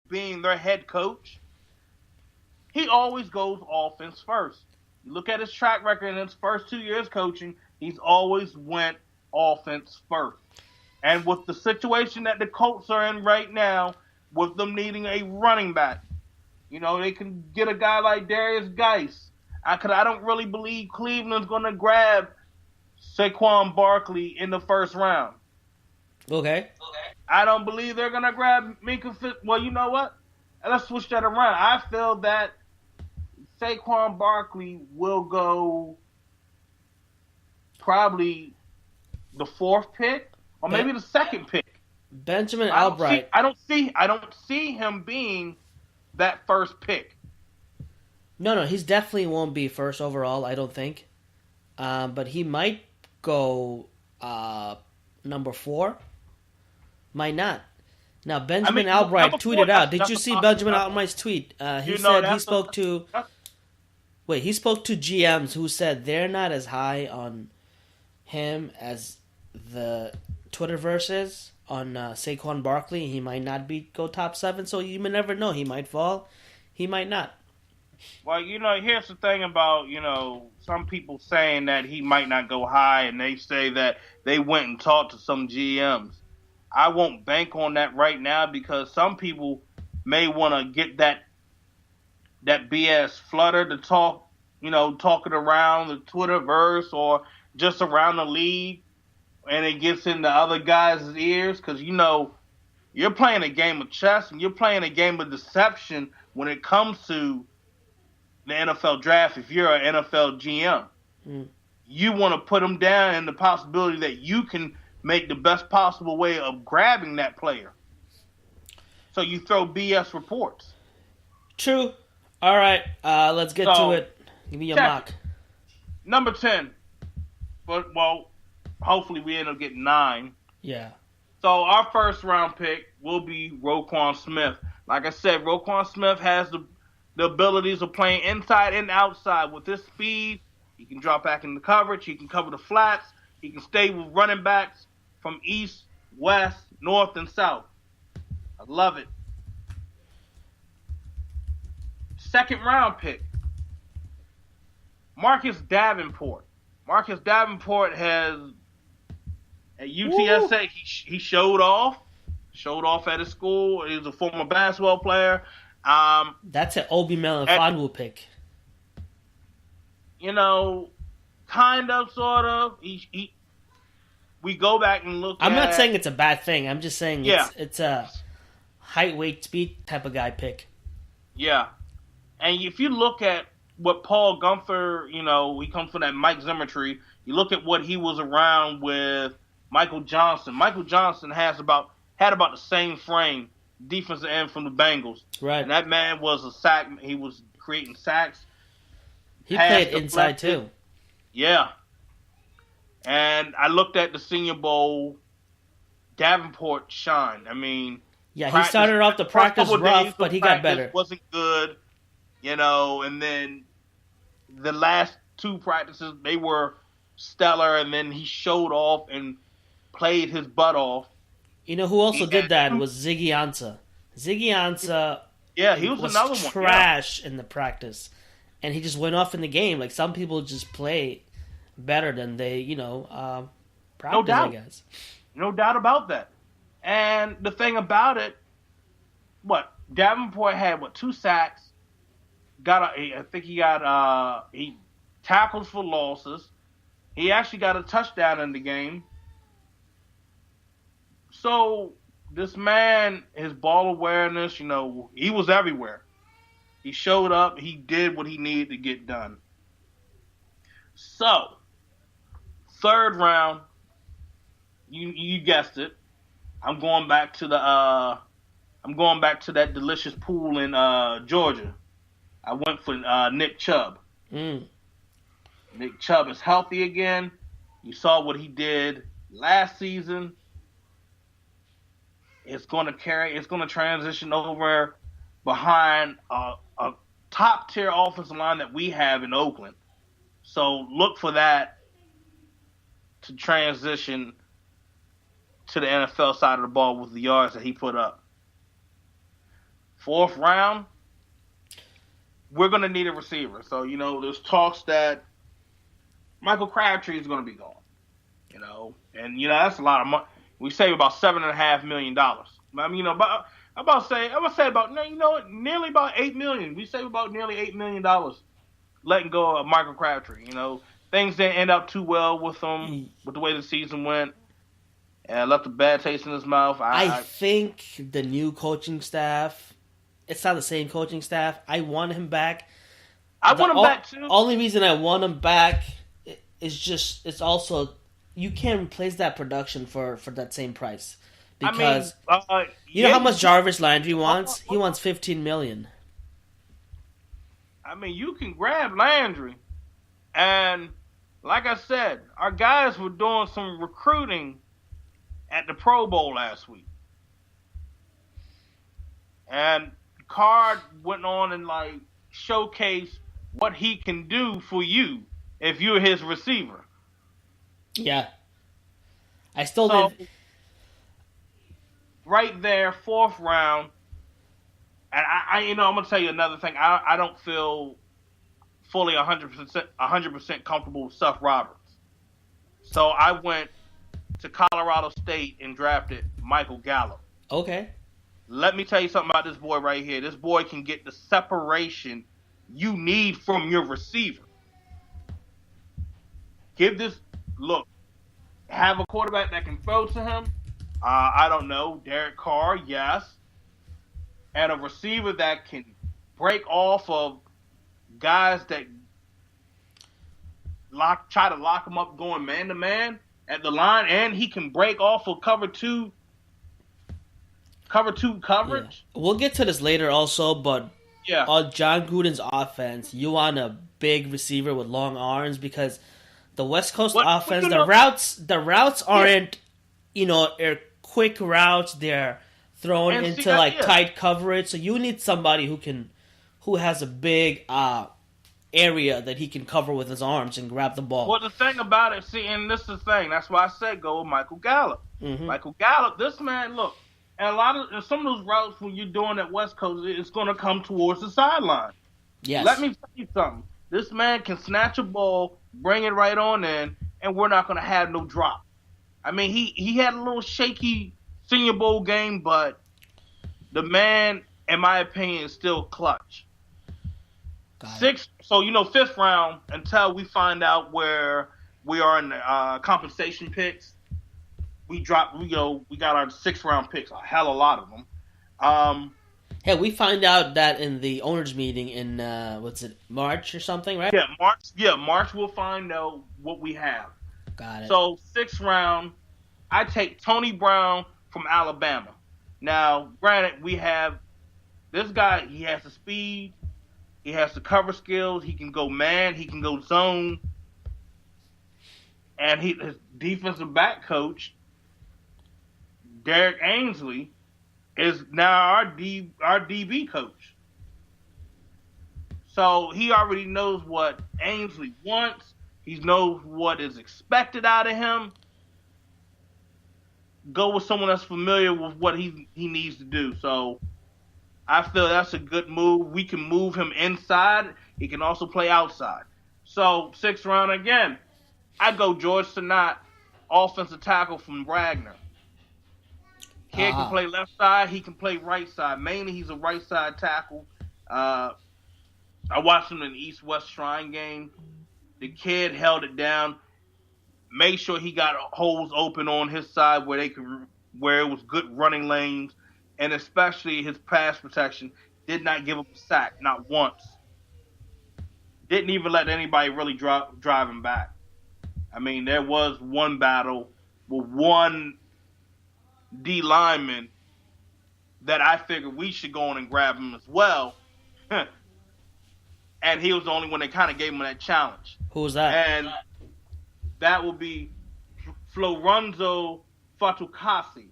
being their head coach, he always goes offense first. You look at his track record in his first 2 years coaching, he's always went offense first. And with the situation that the Colts are in right now, with them needing a running back, they can get a guy like Darius Geis. I don't really believe Cleveland's going to grab Saquon Barkley in the first round. Okay. I don't believe they're going to grab Minka Well, you know what? Let's switch that around. I feel that Saquon Barkley will go probably the fourth pick or maybe the second pick. Benjamin Albright. I don't see him being that first pick. No, he's definitely won't be first overall, I don't think. But he might go number 4. Might not. Now, Benjamin Albright tweeted out. Did you see Benjamin Albright's tweet? He spoke to GMs who said they're not as high on him as the Twitterverse is on Saquon Barkley. He might not go top 7, so you may never know. He might fall. He might not. Well, here's the thing about, some people saying that he might not go high, and they say that they went and talked to some GMs. I won't bank on that right now because some people may want to get that BS flutter to talk, talking around the Twitterverse or just around the league, and it gets into other guys' ears because, you're playing a game of chess and you're playing a game of deception when it comes to the NFL draft. If you're an NFL GM, you want to put them down in the possibility that you can make the best possible way of grabbing that player. So you throw BS reports. True. All right, let's get to it. Give me your mock. Number 10. But, hopefully we end up getting 9. Yeah. So our first round pick will be Roquan Smith. Like I said, Roquan Smith has the abilities of playing inside and outside. With his speed, he can drop back into coverage. He can cover the flats. He can stay with running backs from east, west, north, and south. I love it. Second round pick, Marcus Davenport. Marcus Davenport has at UTSA. He showed off at his school. He was a former basketball player. That's an Obi Melifonwu pick. Kind of, sort of. We go back and look. I'm not saying it's a bad thing. I'm just saying it's a height, weight, speed type of guy pick. Yeah, and if you look at what Paul Gunther, he comes from that Mike Zimmer tree. You look at what he was around with Michael Johnson. Michael Johnson had about the same frame, defensive end from the Bengals. Right. And that man was a sack. He was creating sacks. He played inside too. Yeah. And I looked at the Senior Bowl. Davenport shined. I mean, he started off the practice rough, but he got better. Wasn't good, and then the last 2 practices they were stellar, and then he showed off and played his butt off. Who also did that was Ziggy Ansah. Ziggy Ansah, he was another one. Trash in the practice, and he just went off in the game. Like some people just play better than they, practice. No doubt. I guess. No doubt about that. And the thing about it, Davenport had 2 sacks. I think he tackled for losses. He actually got a touchdown in the game. So this man, his ball awareness, he was everywhere. He showed up. He did what he needed to get done. So, third round, you guessed it. I'm going back to that delicious pool in Georgia. I went for Nick Chubb. Nick Chubb is healthy again. You saw what he did last season. It's going to transition over behind a top tier offensive line that we have in Oakland. So look for that to transition to the NFL side of the ball with the yards that he put up. fourth round, we're going to need a receiver. So, there's talks that Michael Crabtree is going to be gone. And that's a lot of money. We save about $7.5 million. I mean, I'm gonna say about nearly about $8 million. We save about nearly $8 million letting go of Michael Crabtree. Things didn't end up too well with him with the way the season went, and left a bad taste in his mouth. I think the new coaching staff, it's not the same coaching staff. I want him back. I want him back too. Only reason I want him back is it's also you can't replace that production for that same price. Because you know how much Jarvis Landry wants? He wants $15 million. I mean, you can grab Landry, and like I said, our guys were doing some recruiting at the Pro Bowl last week, and Card went on and showcased what he can do for you if you're his receiver. Yeah, I still think. Right there, fourth round, and I'm gonna tell you another thing. I don't feel fully 100% comfortable with Seth Roberts, so I went to Colorado State and drafted Michael Gallup. Okay. Let me tell you something about this boy right here. This boy can get the separation you need from your receiver. Have a quarterback that can throw to him. I don't know, Derek Carr, yes. And a receiver that can break off of guys that try to lock him up going man-to-man at the line, and he can break off of cover two coverage. Yeah. We'll get to this later also, but on John Gruden's offense, you want a big receiver with long arms because the West Coast offense, the routes aren't, are quick routes. They're thrown into tight coverage. So you need somebody who has a big area that he can cover with his arms and grab the ball. Well, the thing about it, and this is the thing. That's why I said go with Michael Gallup. Mm-hmm. Michael Gallup, this man, look, and some of those routes when you're doing at West Coast, it's going to come towards the sideline. Yes. Let me tell you something. This man can snatch a ball, bring it right on in, and we're not going to have no drop. I mean, he had a little shaky Senior Bowl game, but the man, in my opinion, is still clutch. Fifth round, until we find out where we are in the compensation picks, we got our 6th round picks, a hell of a lot of them. We find out that in the owners meeting in March or something, right? March we'll find out what we have. Got it. So 6th round, I take Tony Brown from Alabama. Now, granted, we have this guy. He has the speed. He has the cover skills. He can go man. He can go zone. And his defensive back coach, Derek Ainsley, is now our DB coach. So he already knows what Ainsley wants. He knows what is expected out of him. Go with someone that's familiar with what he needs to do. So I feel that's a good move. We can move him inside. He can also play outside. So 6th round again, I go George Sinat, offensive tackle from Wagner. Kid can play left side. He can play right side. Mainly, he's a right side tackle. I watched him in the East-West Shrine game. The kid held it down. Made sure he got holes open on his side where it was good running lanes, and especially his pass protection. Did not give up a sack, not once. Didn't even let anybody really drive him back. I mean, there was one battle with one D lineman that I figured we should go on and grab him as well. And he was the only one that kind of gave him that challenge. Who was that? And that will be Florenzo Fatukasi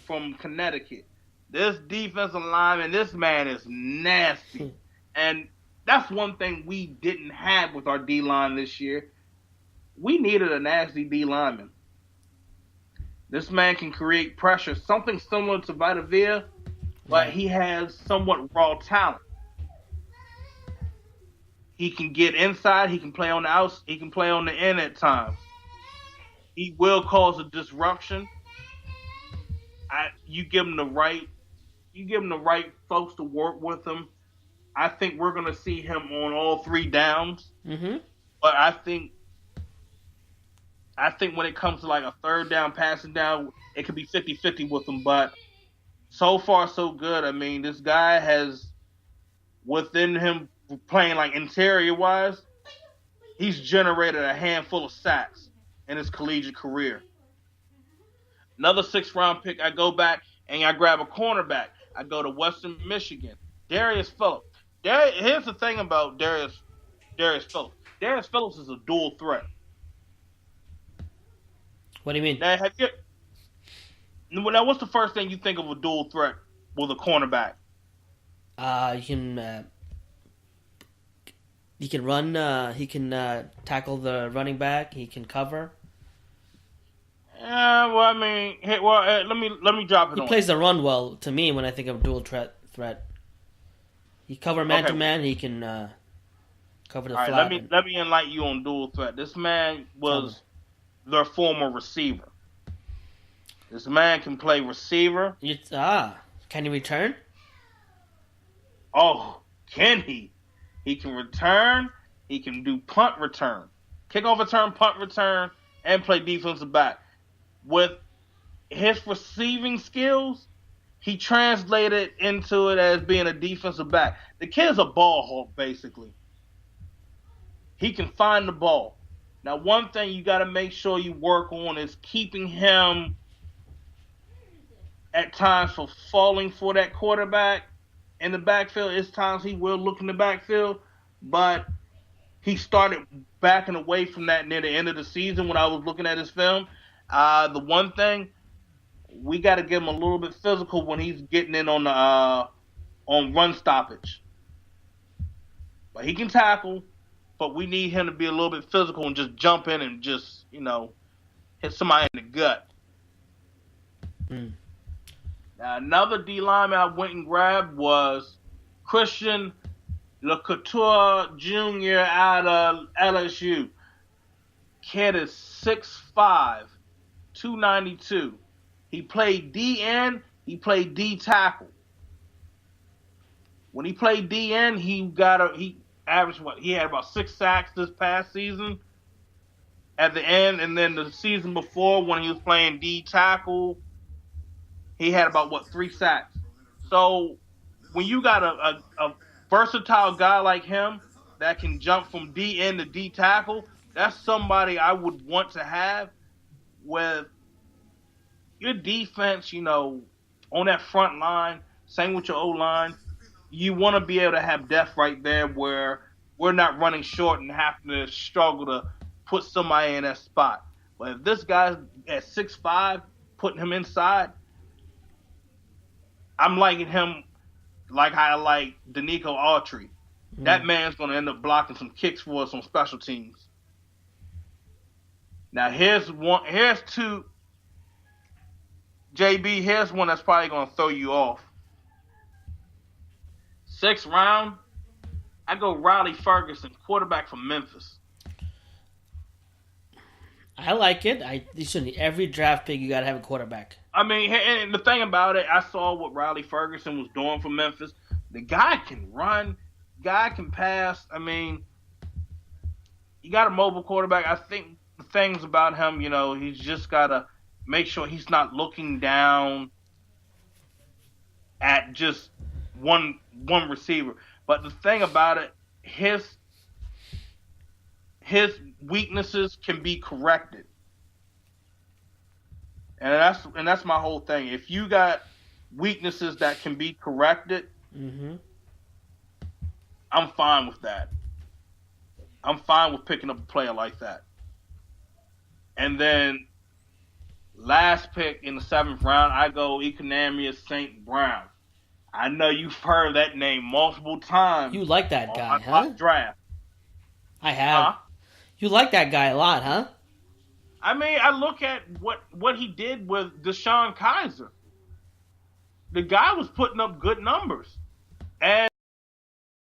from Connecticut. This defensive lineman, this man is nasty. And that's one thing we didn't have with our D-line this year. We needed a nasty D-lineman. This man can create pressure, something similar to Vita Vea, but Right. he has somewhat raw talent. He can get inside. He can play on the outs. He can play on the end at times. He will cause a disruption. You give him the right. You give him the right folks to work with him. I think we're going to see him on all three downs. Mm-hmm. But I think when it comes to like a third down, passing down, it could be 50-50 with him. But so far, so good. I mean, this guy has within him playing like interior wise, he's generated a handful of sacks in his collegiate career. Another 6th-round pick, I go back and I grab a cornerback. I go to Western Michigan. Darius Phillips. Here's the thing about Darius Phillips. Darius Phillips is a dual threat. What do you mean? Now, what's the first thing you think of a dual threat with a cornerback? He can run. He can tackle the running back. He can cover. Yeah, well, I mean, let me drop it. He plays the run well to me when I think of dual threat. He cover man to man. He can cover the flat. Let me enlighten you on dual threat. This man was their former receiver. This man can play receiver. Can he return? Oh, can he? He can return. He can do punt return, kickoff return, punt return, and play defensive back. With his receiving skills, he translated into it as being a defensive back. The kid's a ball hawk, basically. He can find the ball. Now, one thing you got to make sure you work on is keeping him at times for falling for that quarterback in the backfield. It's times he will look in the backfield, but he started backing away from that near the end of the season when I was looking at his film. The one thing, we got to give him a little bit physical when he's getting in on the on run stoppage. But he can tackle, but we need him to be a little bit physical and just jump in and just, hit somebody in the gut. Mm. Now, another D lineman I went and grabbed was Christian LeCouture Jr. out of LSU. Kid is 6'5", 292. He played DN. He played D tackle. When he played DN, he averaged what? He had about 6 sacks this past season at the end, and then the season before when he was playing D tackle, he had about 3 sacks. So when you got a versatile guy like him that can jump from DN to D tackle, that's somebody I would want to have with your defense, on that front line, same with your O-line. You want to be able to have depth right there where we're not running short and having to struggle to put somebody in that spot. But if this guy's at 6'5", putting him inside, I'm liking him like I like Danico Autry. Mm. That man's going to end up blocking some kicks for us on special teams. Now, here's two. JB, here's one that's probably going to throw you off. 6th round, I go Riley Ferguson, quarterback from Memphis. I like it. Every draft pick, you got to have a quarterback. I mean, and the thing about it, I saw what Riley Ferguson was doing for Memphis. The guy can run. The guy can pass. I mean, you got a mobile quarterback. I think the things about him, he's just got to make sure he's not looking down at just one receiver. But the thing about it, his weaknesses can be corrected. And that's my whole thing. If you got weaknesses that can be corrected, mm-hmm. I'm fine with that. I'm fine with picking up a player like that. And then last pick in the 7th round, I go Economius St. Brown. I know you've heard that name multiple times. You like that guy, huh? Draft. I have. Huh? You like that guy a lot, huh? I mean, I look at what he did with Deshaun Kaiser. the guy was putting up good numbers. And